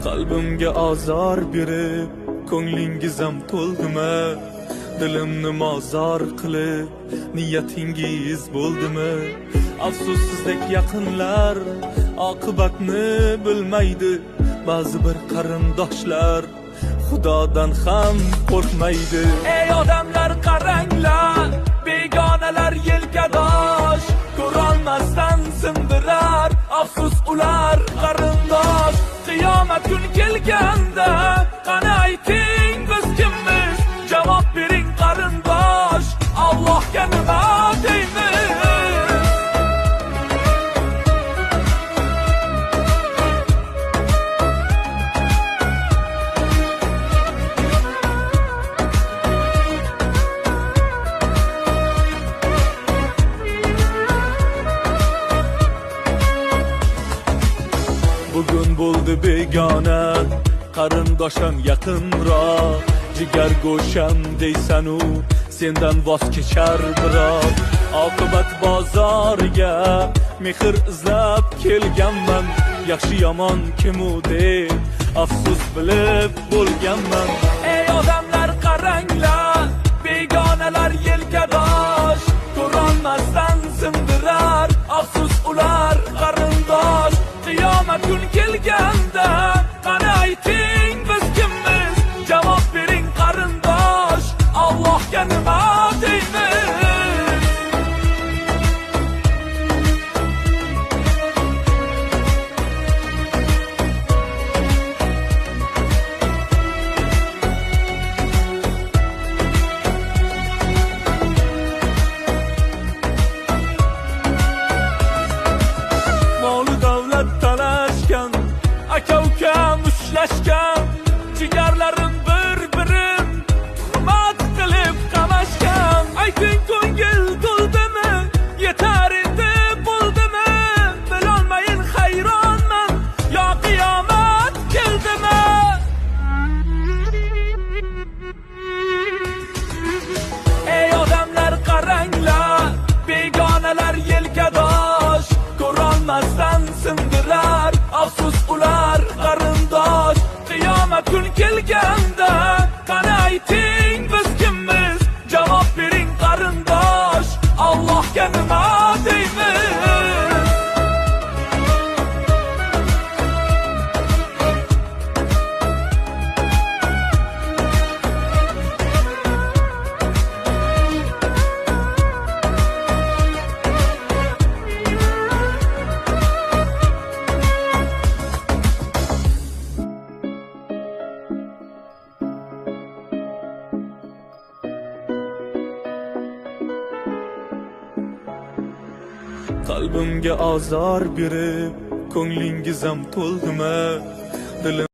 Qalbimga azor berib, ko'nglingiz ham to'ldimi? Dilimni mozor qilib, niyatingiz bo'ldimi? Afsus sizdek yaqinlar oqibatni bilmaydi. Ba'zi bir qarindoshlar Xudodan ham qo'rqmaydi. Ey odamlar qaranglar, begonalar yelkadosh, ko'rolmasdan sindirar. Afsus ular qarindosh. Qiyomat kun kelganda qani ayting biz kimmiz? Javob bering qarindosh, Allohga nima deymiz? Bugun bo'ldi begona, qarindosham yaqinroq. Jigar go'sham deysanu, sendan voz kechar biroq. Oqibat bozoriga mehr izlab kelganman. Yaxshi yomon kimu deb afsus bilib bo'lganman. Ey odamlar qaranglar, begonalar yelkadosh, ko'rolmasdan sindirar. Afsus ular qarindosh. Qiyomat kun kelganda qani ayting biz kimmiz? Javob bering qarindosh, Allohga nima deymiz? Moli davlat talashgan, aka-uka mushtlashgan, jigarlarim bir-birin hurmat qilib qamashgan. Ayting ko'ngil to'ldimi? Yetar endi bo'ldimi? Bilolmayin hayronman, yo qiyomat keldimi? Ey odamlar qaranglar, begonalar yelkadosh, ko'rolmasdan sindirar. Afsus ular qarindosh. Qiyomat kun kelganda qani ayting biz kimmiz? Javob bering qarindosh, Allohga nima deymiz? Qalbimga azor berib, ko'nglingiz ham to'ldimi? Dilim